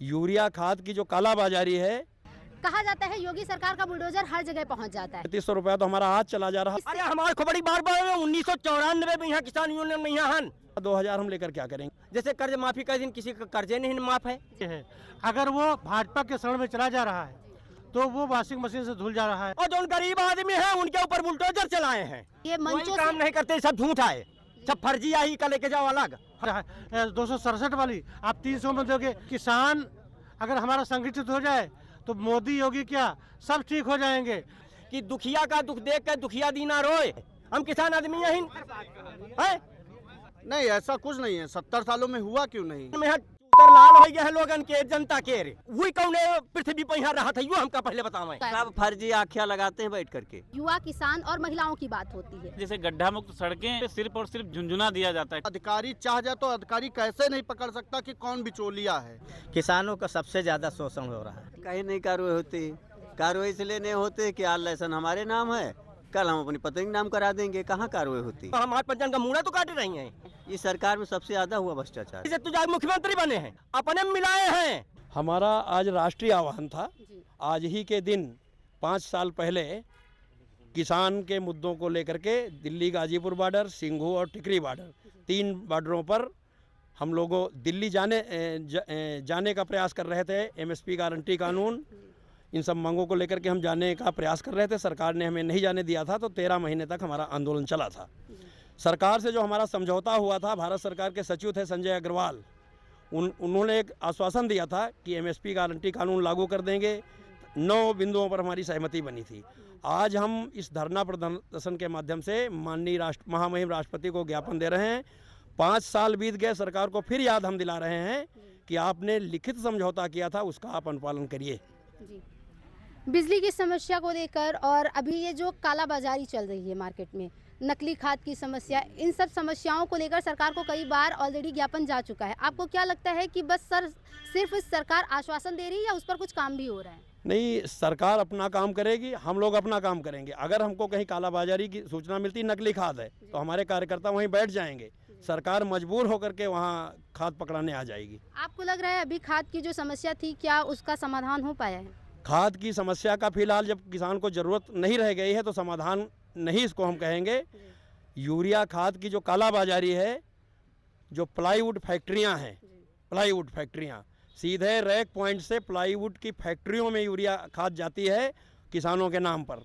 Urea खाद की जो कालाबाजारी है, कहा जाता है योगी सरकार का बुलडोजर हर जगह पहुंच जाता है। 3500 रुपया तो हमारा हाथ चला जा रहा अरे हमारे को बड़ी बार बार 1994 में यहाँ किसान यूनियन में यहाँ हन 2000 हम लेकर क्या करेंगे। जैसे कर्ज माफी का दिन किसी का कर्जे नहीं माफ है। अगर वो भाजपा के शरण में चला जा रहा है तो वो वॉशिंग मशीन से धुल जा रहा है। और जो गरीब आदमी है उनके ऊपर बुलडोजर चलाए हैं, ये कोई मंचों काम से नहीं करते, सब झूठ है, सब फर्जी आई का लेके जाओ अलग। 267 वाली आप 300 में दोगे। किसान अगर हमारा संगठित हो जाए तो मोदी योगी क्या सब ठीक हो जाएंगे। कि दुखिया का दुख देख कर दुखिया दीना रोए, हम किसान आदमी हैं। नहीं, ऐसा कुछ नहीं है। 70 सालों में हुआ क्यों नहीं। लाल हो गया है लोगन के, जनता के वही कौन पृथ्वी पर यहाँ रहा था, यो हमका पहले बतावे। सब फर्जी आँखियाँ लगाते हैं बैठ करके। युवा, किसान और महिलाओं की बात होती है। जैसे गड्ढा मुक्त सड़कें सिर्फ और सिर्फ झुंझुना दिया जाता है। अधिकारी चाह जाए तो अधिकारी कैसे नहीं पकड़ सकता कि कौन बिचौलिया है। किसानों का सबसे ज्यादा शोषण हो रहा है। कहीं नहीं कार्रवाई होती, कार्रवाई इसलिए नहीं होती कि आज लाइसेंस हमारे नाम है, कल हम अपनी पत्नी के नाम करा देंगे। कहाँ कार्रवाई होती। हमारे पंचायत का मुड़ा तो काट रही है। इस सरकार में सबसे ज्यादा हुआ भ्रष्टाचार। इसे तुझे मुख्यमंत्री बने हैं, अपने मिलाए हैं। हमारा आज राष्ट्रीय आह्वान था। आज ही के दिन 5 साल पहले किसान के मुद्दों को लेकर के दिल्ली गाजीपुर बॉर्डर, सिंघू और टिकरी बॉर्डर, 3 बॉर्डरों पर हम लोगों दिल्ली जाने का प्रयास कर रहे थे। एमएसपी गारंटी कानून, इन सब मांगों को लेकर के हम जाने का प्रयास कर रहे थे। सरकार ने हमें नहीं जाने दिया था, तो 13 महीने तक हमारा आंदोलन चला था। सरकार से जो हमारा समझौता हुआ था, भारत सरकार के सचिव थे संजय अग्रवाल, उन्होंने एक आश्वासन दिया था कि एमएसपी गारंटी कानून लागू कर देंगे। 9 बिंदुओं पर हमारी सहमति बनी थी। आज हम इस धरना प्रदर्शन के माध्यम से माननीय महामहिम राष्ट्रपति को ज्ञापन दे रहे हैं। 5 साल बीत गए, सरकार को फिर याद हम दिला रहे हैं कि आपने लिखित समझौता किया था, उसका आप अनुपालन करिए। बिजली की समस्या को लेकर और अभी ये जो कालाबाजारी चल रही है मार्केट में, नकली खाद की समस्या, इन सब समस्याओं को लेकर सरकार को कई बार ऑलरेडी ज्ञापन जा चुका है। आपको क्या लगता है कि बस सिर्फ सरकार आश्वासन दे रही है या उस पर कुछ काम भी हो रहा है? नहीं, सरकार अपना काम करेगी, हम लोग अपना काम करेंगे। अगर हमको कहीं कालाबाजारी की सूचना मिलती, नकली खाद है, तो हमारे कार्यकर्ता वहीं बैठ जाएंगे। सरकार मजबूर होकर के वहाँ खाद पकड़ाने आ जाएगी। आपको लग रहा है अभी खाद की जो समस्या थी, क्या उसका समाधान हो पाया है? खाद की समस्या का फिलहाल जब किसान को ज़रूरत नहीं रह गई है तो समाधान नहीं इसको हम कहेंगे। यूरिया खाद की जो कालाबाजारी है, जो प्लाईवुड फैक्ट्रियां हैं, प्लाईवुड फैक्ट्रियां सीधे रैक पॉइंट से प्लाईवुड की फैक्ट्रियों में यूरिया खाद जाती है किसानों के नाम पर।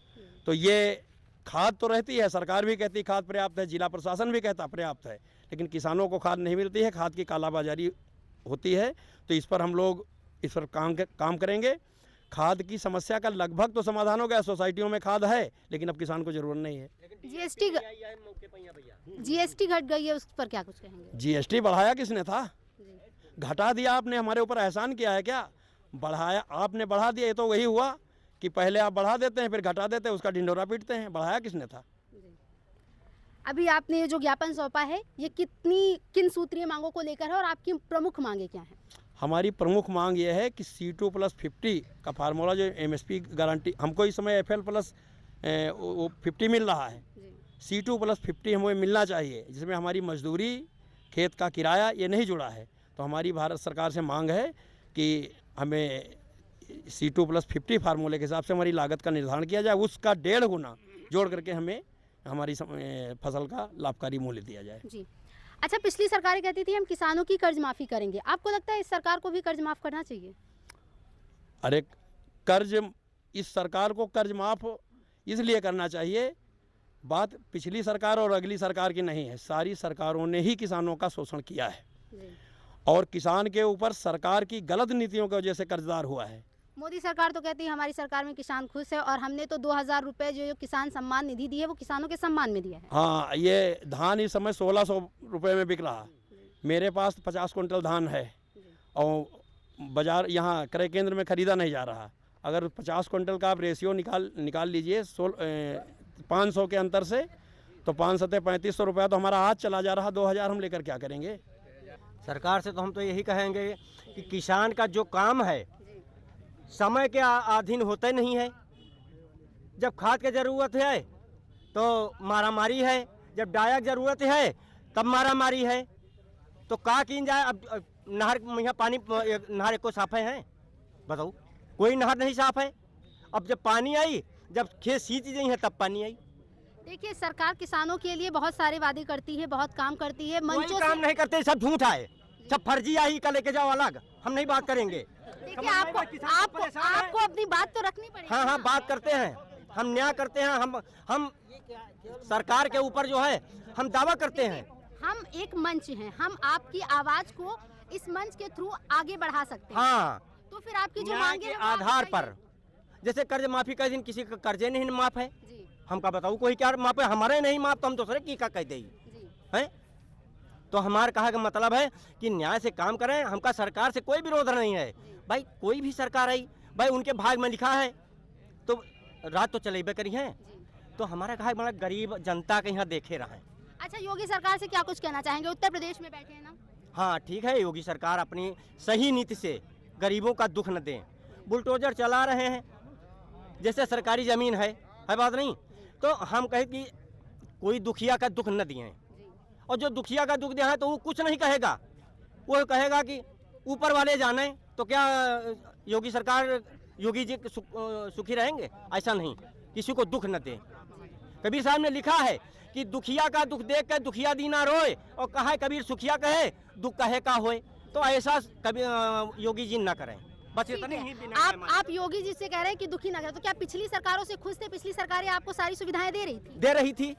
तो ये खाद तो रहती है, सरकार भी कहती खाद पर्याप्त है, जिला प्रशासन भी कहता पर्याप्त है, लेकिन किसानों को खाद नहीं मिलती है, खाद की कालाबाजारी होती है। तो इस पर हम लोग इस पर काम करेंगे। खाद की समस्या का लगभग तो समाधान हो गया, सोसाइटियों में खाद है, लेकिन अब किसान को जरूरत नहीं है। जीएसटी घट गई है, उस पर क्या कुछ कहेंगे? जीएसटी बढ़ाया किसने था? घटा दिया आपने, हमारे ऊपर एहसान किया है क्या? बढ़ाया आपने, बढ़ा दिया। ये तो वही हुआ कि पहले आप बढ़ा देते हैं, फिर घटा देते हैं, उसका ढिंढोरा पीटते हैं। बढ़ाया किसने था? अभी आपने ये जो ज्ञापन सौंपा है, ये किन सूत्रीय मांगों को लेकर है और आपकी प्रमुख मांगे क्या हैं? हमारी प्रमुख मांग ये है कि C2+50 का फार्मूला, जो एमएसपी गारंटी, हमको इस समय FL+50 मिल रहा है, C2+50 हमें मिलना चाहिए, जिसमें हमारी मजदूरी, खेत का किराया ये नहीं जुड़ा है। तो हमारी भारत सरकार से मांग है कि हमें C2+50 फार्मूले के हिसाब से हमारी लागत का निर्धारण किया जाए, उसका 1.5 गुना जोड़ करके हमें हमारी फसल का लाभकारी मूल्य दिया जाए। जी। अच्छा, पिछली सरकारें कहती थी हम किसानों की कर्ज माफ़ी करेंगे, आपको लगता है इस सरकार को भी कर्ज माफ़ करना चाहिए? अरे कर्ज, इस सरकार को कर्ज माफ़ इसलिए करना चाहिए, बात पिछली सरकार और अगली सरकार की नहीं है, सारी सरकारों ने ही किसानों का शोषण किया है और किसान के ऊपर सरकार की गलत नीतियों की वजह से कर्जदार हुआ है। मोदी सरकार तो कहती है हमारी सरकार में किसान खुश है और हमने तो 2000 रुपये जो किसान सम्मान निधि दी है वो किसानों के सम्मान में दिया है। हाँ, ये धान इस समय 1600 रुपये में बिक रहा। मेरे पास 50 कुंटल धान है और बाजार यहाँ क्रय केंद्र में ख़रीदा नहीं जा रहा। अगर 50 कुंटल का आप रेशियो निकाल लीजिए 500 के अंतर से, तो 5 सत्ते 3500 रुपया तो हमारा हाथ चला जा रहा। 2000 हम लेकर क्या करेंगे? सरकार से तो हम तो यही कहेंगे कि किसान का जो काम है समय के अधीन होते नहीं है। जब खाद की ज़रूरत है तो मारामारी है, जब डाया की ज़रूरत है तब मारामारी है। तो का की जाए? अब नहर में यहाँ पानी नहर को साफ है बताओ, कोई नहर नहीं साफ है। अब जब पानी आई, जब खेत सींच गई है तब पानी आई। देखिए सरकार किसानों के लिए बहुत सारे वादे करती है, बहुत काम करती है, कोई मंचों काम से। नहीं करते, सब झूठ है, सब फर्जी आई का लेके जाओ अलग, हम नहीं बात करेंगे। देखिए आपको अपनी बात तो रखनी पड़ेगी। हाँ हाँ बात करते हैं, हम न्याय करते हैं, हम सरकार के ऊपर जो है हम दावा करते हैं। हम एक मंच हैं, हम आपकी आवाज को इस मंच के थ्रू आगे बढ़ा सकते हैं। हाँ, तो फिर आपकी जो न्याय मांगे के हैं वो आप आधार बताइए। पर, जैसे कर्ज माफी का दिन किसी का कर्जे नहीं माफ है, जी हमका बताओ कोई क्या माफ है, हमारे नहीं माफ तो हम दूसरे की का कह देंगे जी हैं। तो हमारे कहा का मतलब है कि न्याय से काम करें, हमका सरकार से कोई विरोध नहीं है भाई। कोई भी सरकार आई भाई, उनके भाग में लिखा है तो रात तो चलेबे करी है। तो हमारा कहा बड़ा गरीब जनता के यहाँ देखे रहे। अच्छा, योगी सरकार से क्या कुछ कहना चाहेंगे? उत्तर प्रदेश में बैठे हैं ना। हाँ ठीक है, योगी सरकार अपनी सही नीति से गरीबों का दुख न दें। बुलडोजर चला रहे हैं, जैसे सरकारी ज़मीन है बात नहीं, तो हम कहे कि कोई दुखिया का दुख न दिए। और जो दुखिया का दुख दिया है तो वो कुछ नहीं कहेगा, वो कहेगा कि ऊपर वाले जाने। तो क्या योगी सरकार, योगी जी सुखी रहेंगे? ऐसा नहीं, किसी को दुख न दे। कबीर साहब ने लिखा है कि दुखिया का दुख देख के दुखिया दीना रोए, और कहा है कबीर सुखिया कहे दुख कहे का होए। तो ऐसा कभी योगी जी न करें, बस ठीक इतनी है। ही विनम्र है। आप योगी जी से कह रहे हैं कि दुखी ना करें, तो क्या पिछली सरकारों से खुश थे? पिछली सरकारें आपको सारी सुविधाएं दे रही थी, दे रही थी,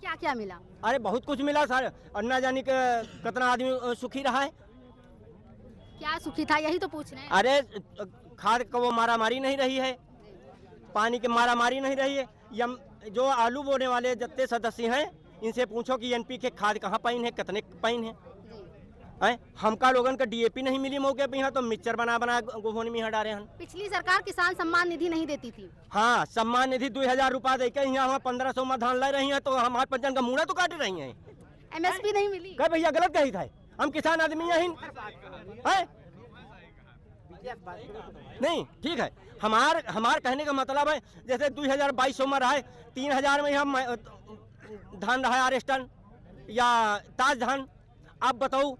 क्या क्या मिला? अरे बहुत कुछ मिला सर, और न जाने के कितना आदमी सुखी रहा है। क्या सुखी था, यही तो पूछ रहे हैं। अरे खाद का वो मारामारी नहीं रही है, पानी की मारामारी नहीं रही है। जो आलू बोने वाले जितने सदस्य हैं, इनसे पूछो कि एनपी के खाद कहाँ पाइन है, कितने पाइन है। हमका लोगन का डीएपी नहीं मिली मौके पे, यहाँ तो मिक्सचर बना बना गोभोन में हटा रहे हैं। पिछली सरकार किसान सम्मान निधि नहीं देती थी। हाँ, सम्मान निधि 2000 रुपया दे के यहाँ 1500 में धान ले रही है, तो हमारे पंचन का मुड़ा तो काट रही है। एमएसपी नहीं मिली। कह भैया गलत कही था, हम किसान आदमी यही है नहीं। ठीक है, हमार कहने का मतलब है जैसे 2022 में रहा है, 3000 में हम धान रहा है आरेस्टन या ताज धान। आप बताओ,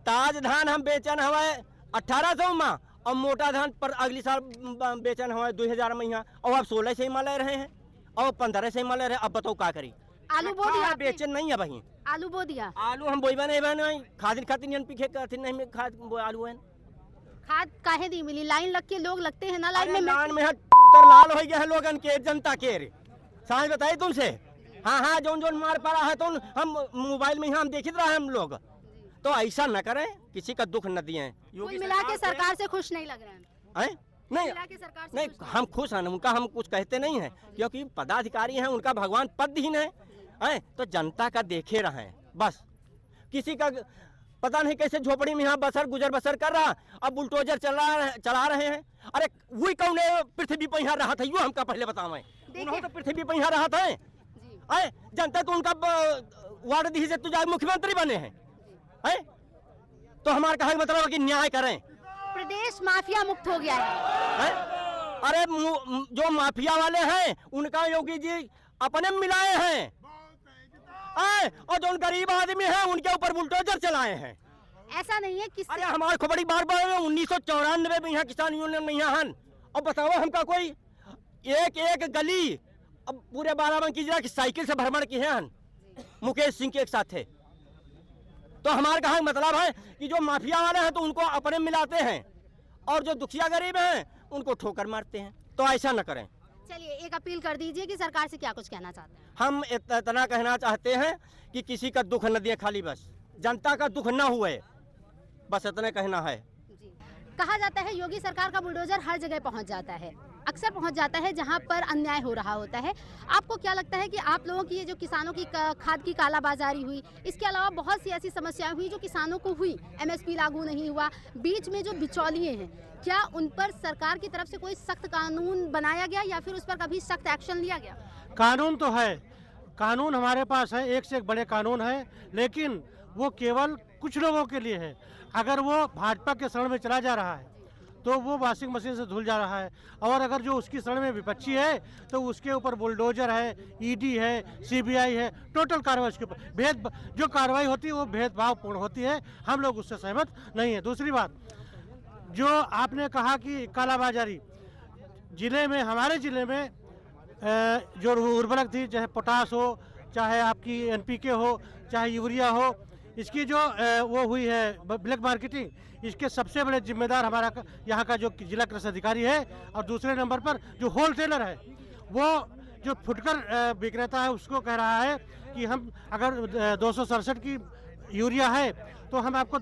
ताज धान हम बेचन हवा 1800 में, और मोटा धान पर अगली साल बेचन हवा 2000 में यहाँ, और अब 16 से ही माल ले रहे हैं और 15 से ही माल ले रहे हैं। अब बताओ क्या करी? आलू बो दिया आपने? बेचन नहीं है भाई, आलू बो दिया। आलू हम बोईबा नहीं बहन, खाद खाती नहीं खाद आलू है। खाद काहे नहीं मिली? लाइन लग के लोग लगते हैं ना, लाइन में लाइन में उतर लाल हो गया है लोगन के, जनता के रे। सांझ बताइए तुमसे, हाँ हाँ जोन जोन मार पड़ा है तो हम मोबाइल में हम देखित रहे हम लोग। तो ऐसा न करें, किसी का दुख न दिए। कुल मिला के सरकार से खुश नहीं लग रहे हैं? नहीं मिला के सरकार से नहीं, खुश हम खुश हैं, उनका हम कुछ कहते नहीं हैं, क्योंकि पदाधिकारी हैं, उनका भगवान पदहीन है। तो जनता का देखे रहे बस, किसी का पता नहीं कैसे झोपड़ी में यहाँ गुजर बसर कर रहा, अब बुलडोजर चला रहे हैं। अरे वही कौन पृथ्वी पर यहाँ रहा था, यो हमका पहले बताओ। तो पृथ्वी पर यहाँ रहा था, जनता तो उनका वार्ड दी से तुझे मुख्यमंत्री बने हैं। तो हमारे कहा मतलब कि न्याय करें। प्रदेश माफिया मुक्त हो गया है। अरे जो माफिया वाले हैं उनका योगी जी अपने मिलाए हैं, और जो गरीब आदमी हैं उनके ऊपर बुलडोजर चलाए हैं। ऐसा नहीं है किसी। अरे हमारे को बड़ी बार 1994 में यहाँ किसान यूनियन में यहाँ हन, और बताओ हमका कोई एक गली अब पूरे बाराबंकी जिला की साइकिल से भ्रमण की है हन मुकेश सिंह के एक साथ थे। तो हमारे कहा मतलब है कि जो माफिया वाले हैं तो उनको अपने मिलाते हैं, और जो दुखिया गरीब हैं उनको ठोकर मारते हैं। तो ऐसा न करें। चलिए एक अपील कर दीजिए कि सरकार से क्या कुछ कहना चाहते हैं? हम इतना कहना चाहते हैं कि किसी का दुख न दिए, खाली बस जनता का दुख न हुए, बस इतना कहना है। जी। कहा जाता है योगी सरकार का बुलडोजर हर जगह पहुंच जाता है, अक्सर पहुंच जाता है जहां पर अन्याय हो रहा होता है। आपको क्या लगता है कि आप लोगों की ये जो किसानों की खाद की कालाबाजारी हुई, इसके अलावा बहुत सी ऐसी समस्याएं हुई जो किसानों को हुई, एमएसपी लागू नहीं हुआ, बीच में जो बिचौलिए हैं, क्या उन पर सरकार की तरफ से कोई सख्त कानून बनाया गया या फिर उस पर कभी सख्त एक्शन लिया गया? कानून तो है, कानून हमारे पास है, एक से एक बड़े कानून है, लेकिन वो केवल कुछ लोगों के लिए है। अगर वो भाजपा के शरण में चला जा रहा है तो वो वॉशिंग मशीन से धुल जा रहा है। और अगर जो उसकी शरण में विपक्षी है तो उसके ऊपर बुलडोजर है, ईडी है, सीबीआई है, टोटल कार्रवाई उसके ऊपर जो कार्रवाई होती है वो भेदभावपूर्ण होती है। हम लोग उससे सहमत नहीं है। दूसरी बात, जो आपने कहा कि कालाबाजारी, जिले में, हमारे जिले में जो उर्वरक थी, चाहे पोटास हो, चाहे आपकी एनपीके हो, चाहे यूरिया हो, इसकी जो वो हुई है ब्लैक मार्केटिंग, इसके सबसे बड़े जिम्मेदार हमारा यहाँ का जो जिला कृषि अधिकारी है। और दूसरे नंबर पर जो होलसेलर है, वो जो फुटकर विक्रेता है, उसको कह रहा है कि हम अगर 267 की यूरिया है तो हम आपको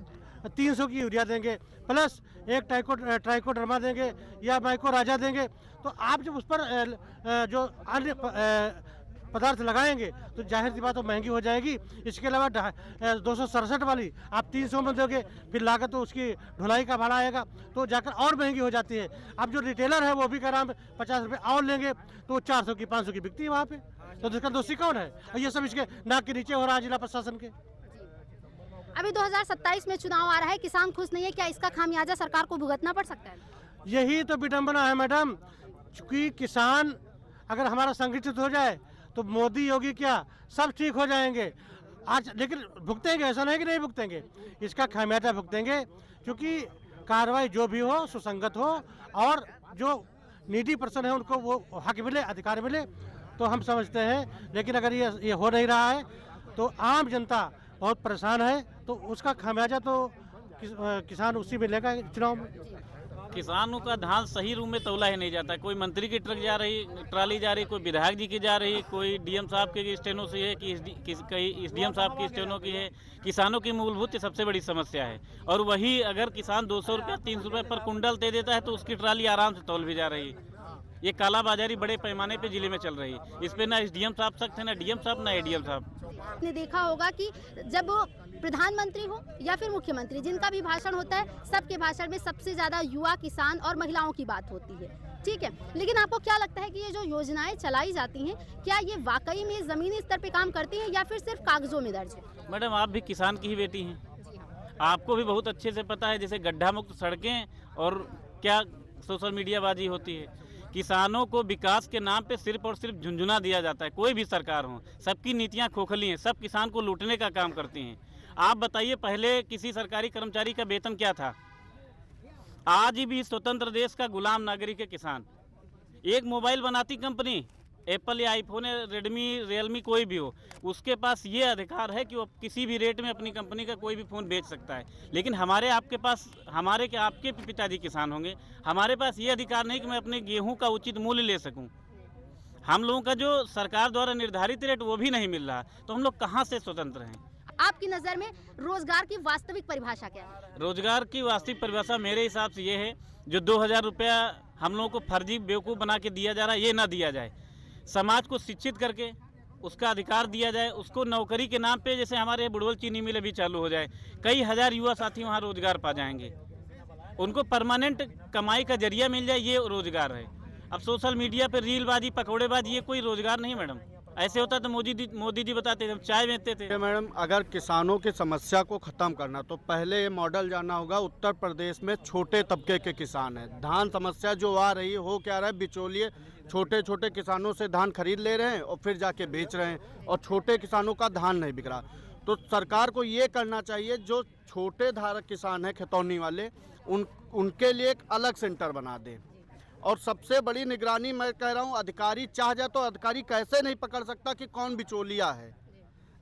300 की यूरिया देंगे, प्लस एक ट्राइकोडर्मा देंगे या माइको राजा देंगे। तो आप जब उस पर जो अन्य पदार्थ लगाएंगे तो जाहिर सी बात वो महंगी हो जाएगी। इसके अलावा 267 वाली आप 300 में दोगे, फिर लागत तो उसकी ढुलाई का भाड़ा आएगा, तो जाकर और महंगी हो जाती है। अब जो रिटेलर है वो भी कह रहा है 50 रुपये और लेंगे, तो 400 की 500 की बिकती है वहाँ पे। तो इसका दोषी कौन है? और ये सब इसके नाक के नीचे हो रहा है जिला प्रशासन के। अभी 2027 में चुनाव आ रहा है, किसान खुश नहीं है, क्या इसका खामियाजा सरकार को भुगतना पड़ सकता है? यही तो विडम्बना है मैडम, चूँकि किसान अगर हमारा संगठित हो जाए तो मोदी योगी क्या सब ठीक हो जाएंगे आज। लेकिन भुगतेंगे, ऐसा नहीं कि नहीं भुगतेंगे, इसका खामियाजा भुगतेंगे, क्योंकि कार्रवाई जो भी हो सुसंगत हो और जो नीडी पर्सन है उनको वो हक मिले, अधिकार मिले, तो हम समझते हैं। लेकिन अगर ये हो नहीं रहा है तो आम जनता बहुत परेशान है, तो उसका खामियाजा तो किसान उसी में लेगा चुनाव में। किसानों का धान सही रूम में तौला ही नहीं जाता। कोई मंत्री की ट्रक जा रही, ट्राली जा रही, कोई विधायक जी की जा रही, कोई डीएम साहब के स्टेनो से है कि कहीं एसडीएम साहब की स्टेनो की है। किसानों की मूलभूत सबसे बड़ी समस्या है। और वही अगर किसान 200 रुपया 300 रुपये पर कुंटल दे देता है तो उसकी ट्राली आराम से तौल भी जा रही है। ये कालाबाजारी बड़े पैमाने पे जिले में चल रही है। इस पे ना एसडीएम साहब सख्त है, ना डीएम साहब, ना एडीएम साहब। आपने देखा होगा कि जब प्रधानमंत्री हो या फिर मुख्यमंत्री, जिनका भी भाषण होता है, सबके भाषण में सबसे ज्यादा युवा, किसान और महिलाओं की बात होती है, ठीक है। लेकिन आपको क्या लगता है कि ये जो योजनाएं चलाई जाती हैं, क्या ये वाकई में जमीनी स्तर पे काम करती हैं या फिर सिर्फ कागजों में दर्ज है? मैडम, आप भी किसान की ही बेटी हैं, आपको भी बहुत अच्छे से पता है जैसे गड्ढा मुक्त सड़कें और क्या सोशल मीडिया बाजी होती है। किसानों को विकास के नाम पे सिर्फ और सिर्फ झुंझुना दिया जाता है। कोई भी सरकार हो, सबकी नीतियां खोखली हैं, सब किसान को लूटने का काम करती हैं। आप बताइए, पहले किसी सरकारी कर्मचारी का वेतन क्या था? आज भी स्वतंत्र देश का गुलाम नागरिक है किसान। एक मोबाइल बनाती कंपनी, एप्पल या आईफोन या रेडमी, रियलमी, कोई भी हो, उसके पास ये अधिकार है कि वो किसी भी रेट में अपनी कंपनी का कोई भी फ़ोन बेच सकता है। लेकिन हमारे आपके पास, हमारे के आपके पिताजी किसान होंगे, हमारे पास ये अधिकार नहीं कि मैं अपने गेहूं का उचित मूल्य ले सकूं। हम लोगों का जो सरकार द्वारा निर्धारित रेट वो भी नहीं मिल रहा, तो हम लोग कहाँ से स्वतंत्र हैं? आपकी नज़र में रोजगार की वास्तविक परिभाषा क्या है? रोजगार की वास्तविक परिभाषा मेरे हिसाब से ये है, जो 2000 रुपया हम लोगों को फर्जी बेवकूफ़ बना के दिया जा रहा है, ये ना दिया जाए। समाज को शिक्षित करके उसका अधिकार दिया जाए, उसको नौकरी के नाम पे, जैसे हमारे बुढ़वल चीनी मिल अभी चालू हो जाए, कई हजार युवा साथी वहाँ रोजगार पा जाएंगे, उनको परमानेंट कमाई का जरिया मिल जाए, ये रोजगार है। अब सोशल मीडिया पे रीलबाजी, पकौड़ेबाजी, ये कोई रोजगार नहीं मैडम। ऐसे होता तो मोदी जी बताते थे, हम चाय बेचते थे। मैडम, अगर किसानों की समस्या को ख़त्म करना तो पहले ये मॉडल जानना होगा। उत्तर प्रदेश में छोटे तबके के किसान हैं, धान समस्या जो आ रही है, हो क्या रहा है, बिचौलिए छोटे छोटे किसानों से धान खरीद ले रहे हैं और फिर जाके बेच रहे हैं, और छोटे किसानों का धान नहीं बिक रहा। तो सरकार को ये करना चाहिए, जो छोटे धारक किसान हैं, खतौनी वाले, उनके लिए एक अलग सेंटर बना दे। और सबसे बड़ी निगरानी मैं कह रहा हूँ, अधिकारी चाह जाए तो अधिकारी कैसे नहीं पकड़ सकता कि कौन बिचौलिया है,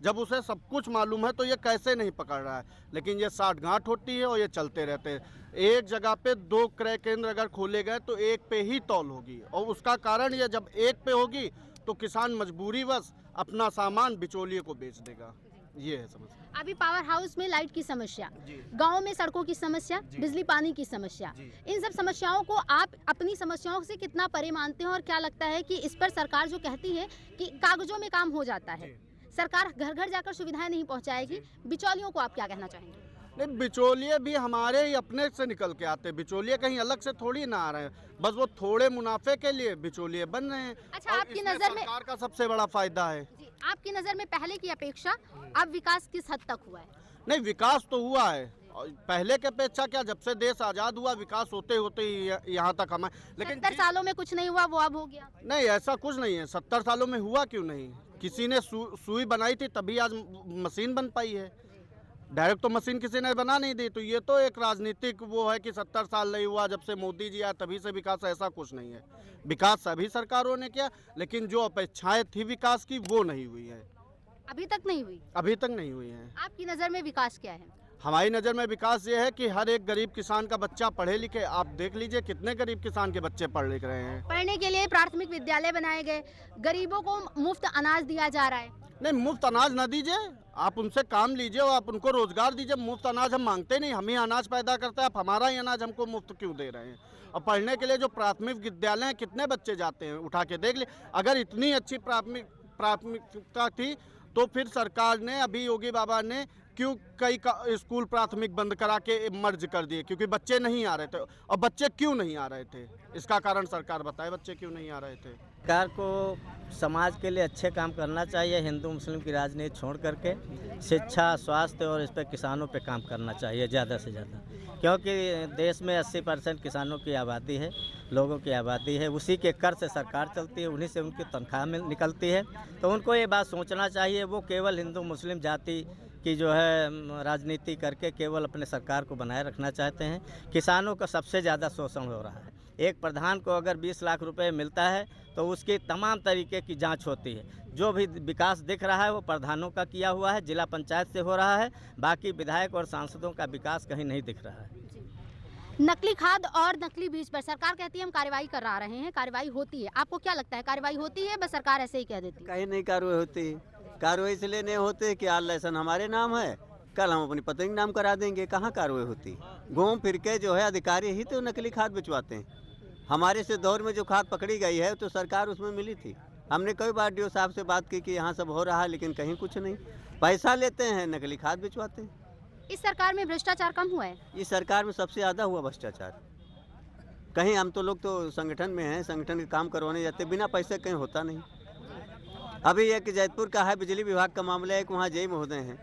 जब उसे सब कुछ मालूम है तो ये कैसे नहीं पकड़ रहा है। लेकिन ये साठगांठ होती है और ये चलते रहते हैं। एक जगह पे 2 क्रय केंद्र अगर खोले गए तो एक पे ही तौल होगी, और उसका कारण ये, जब एक पे होगी तो किसान मजबूरीवश अपना सामान बिचौलिए को बेच देगा। ये है समस्या। अभी पावर हाउस में लाइट की समस्या, गांव में सड़कों की समस्या, बिजली पानी की समस्या, इन सब समस्याओं को आप अपनी समस्याओं से कितना परे मानते हैं? और क्या लगता है कि इस पर सरकार जो कहती है कि कागजों में काम हो जाता है, सरकार घर घर जाकर सुविधाएं नहीं पहुंचाएगी, बिचौलियों को आप क्या कहना चाहेंगे? नहीं, बिचौलिए भी हमारे ही अपने से निकल के आते हैं। बिचौलिए कहीं अलग से थोड़ी ना आ रहे हैं, बस वो थोड़े मुनाफे के लिए बिचौलिए बन रहे हैं। अच्छा, आपकी नज़र में सरकार का सबसे बड़ा फायदा है। आपकी नज़र में पहले की अपेक्षा अब विकास किस हद तक हुआ है? नहीं, विकास तो हुआ है, और पहले के अपेक्षा क्या, जब से देश आज़ाद हुआ विकास होते होते ही यहाँ तक हमें, लेकिन 70 सालों में कुछ नहीं हुआ, वो अब हो गया। नहीं, ऐसा कुछ नहीं है। 70 सालों में हुआ क्यों नहीं? किसी ने सुई बनाई थी तभी आज मशीन बन पाई है। डायरेक्ट तो मशीन किसी ने बना नहीं दी। तो ये तो एक राजनीतिक वो है कि 70 साल नहीं हुआ, जब से मोदी जी आए तभी से विकास, ऐसा कुछ नहीं है। विकास सभी सरकारों ने किया, लेकिन जो अपेक्षाएं थी विकास की वो नहीं हुई है, अभी तक नहीं हुई। अभी तक नहीं हुई है। आपकी नज़र में विकास क्या है? हमारी नज़र में विकास ये है कि हर एक गरीब किसान का बच्चा पढ़े लिखे। आप देख लीजिए कितने गरीब किसान के बच्चे पढ़ लिख रहे हैं। पढ़ने के लिए प्राथमिक विद्यालय बनाए गए, गरीबों को मुफ्त अनाज दिया जा रहा है। नहीं, मुफ्त अनाज ना दीजिए, आप उनसे काम लीजिए और आप उनको रोजगार दीजिए। मुफ्त अनाज हम मांगते नहीं, हम ही अनाज पैदा करते हैं। आप हमारा ही अनाज हमको मुफ्त क्यों दे रहे हैं? और पढ़ने के लिए जो प्राथमिक विद्यालय हैं, कितने बच्चे जाते हैं, उठा के देख लिए। अगर इतनी अच्छी प्राथमिकता थी तो फिर सरकार ने, अभी योगी बाबा ने क्यों कई स्कूल प्राथमिक बंद करा के मर्ज कर दिए? क्योंकि बच्चे नहीं आ रहे थे। और बच्चे क्यों नहीं आ रहे थे, इसका कारण सरकार बताए, बच्चे क्यों नहीं आ रहे थे। सरकार को समाज के लिए अच्छे काम करना चाहिए, हिंदू मुस्लिम की राजनीति छोड़ करके शिक्षा, स्वास्थ्य और इस पर किसानों पे काम करना चाहिए ज़्यादा से ज़्यादा, क्योंकि देश में 80% किसानों की आबादी है, लोगों की आबादी है। उसी के कर से सरकार चलती है, उन्हीं से उनकी तनख्वाह में निकलती है। तो उनको ये बात सोचना चाहिए, वो केवल हिंदू मुस्लिम जाति की जो है राजनीति करके केवल अपने सरकार को बनाए रखना चाहते हैं। किसानों का सबसे ज़्यादा शोषण हो रहा है। एक प्रधान को अगर 20 लाख रुपए मिलता है तो उसकी तमाम तरीके की जांच होती है। जो भी विकास दिख रहा है वो प्रधानों का किया हुआ है, जिला पंचायत से हो रहा है। बाकी विधायक और सांसदों का विकास कहीं नहीं दिख रहा है। नकली खाद और नकली बीज पर सरकार कहती है हम कार्रवाई करा रहे हैं, कार्रवाई होती है। आपको क्या लगता है, कार्रवाई होती है, बस सरकार ऐसे ही कह देती है? कहीं नहीं कार्रवाई होती। कार्रवाई इसलिए नहीं होती कि आज लाइसेंस हमारे नाम है, कल हम अपनी पत्नी के नाम करा देंगे। कहाँ कार्रवाई होती? घूम फिर के जो है अधिकारी ही तो नकली खाद बिचवाते हैं। हमारे से दौर में जो खाद पकड़ी गई है तो सरकार उसमें मिली थी। हमने कई बार डीओ साहब से बात की कि यहाँ सब हो रहा है, लेकिन कहीं कुछ नहीं। पैसा लेते हैं, नकली खाद बिचवाते हैं। इस सरकार में भ्रष्टाचार कम हुआ है? इस सरकार में सबसे ज़्यादा हुआ भ्रष्टाचार। कहीं हम तो लोग तो संगठन में हैं, संगठन के काम करवाने जाते, बिना पैसे कहीं होता नहीं। अभी एक जैतपुर का है, बिजली विभाग का मामला है कि वहाँ जय महोदय हैं,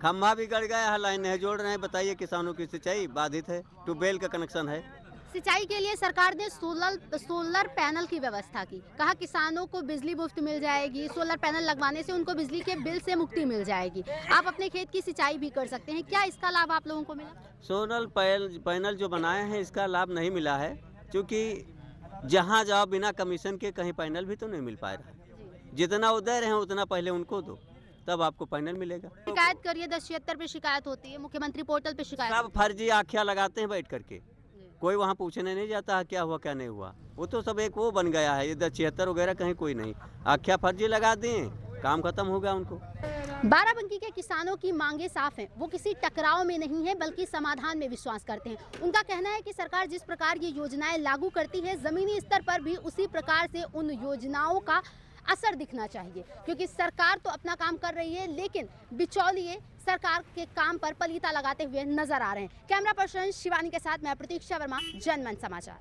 खम्भा भी गड़ गया है, लाइन नहीं जोड़ रहे हैं। बताइए, किसानों की सिंचाई बाधित है, ट्यूबवेल का कनेक्शन है। सिंचाई के लिए सरकार ने सोलर पैनल की व्यवस्था की, कहा किसानों को बिजली मुफ्त मिल जाएगी, सोलर पैनल लगवाने से उनको बिजली के बिल से मुक्ति मिल जाएगी, आप अपने खेत की सिंचाई भी कर सकते हैं। क्या इसका लाभ आप लोगों को मिला? सोलर पैनल जो बनाए हैं इसका लाभ नहीं मिला है, क्योंकि जहाँ जाओ बिना कमीशन के कहीं पैनल भी तो नहीं मिल पा रहा है। जितना वो दे रहे हैं उतना पहले उनको दो, तब आपको पैनल मिलेगा। शिकायत करिए, 1076 पे शिकायत होती है, मुख्यमंत्री पोर्टल पे शिकायत। सब फर्जी आख्या लगाते हैं बैठ करके, कोई वहाँ पूछने नहीं जाता है क्या हुआ क्या नहीं हुआ। वो तो सब एक वो बन गया है, ये 1076 वगैरह कहीं कोई नहीं, आख्या फर्जी लगा दें, काम खत्म हो गया उनको। बाराबंकी के किसानों की मांगे साफ हैं, वो किसी टकराव में नहीं है बल्कि समाधान में विश्वास करते हैं। उनका कहना है कि सरकार जिस प्रकार ये योजनाएं लागू करती है, जमीनी स्तर पर भी उसी प्रकार से उन योजनाओं का असर दिखना चाहिए, क्योंकि सरकार तो अपना काम कर रही है, लेकिन बिचौलिए सरकार के काम पर पलीता लगाते हुए नजर आ रहे हैं। कैमरा पर्सन शिवानी के साथ मैं प्रतीक्षा वर्मा, जनमन समाचार।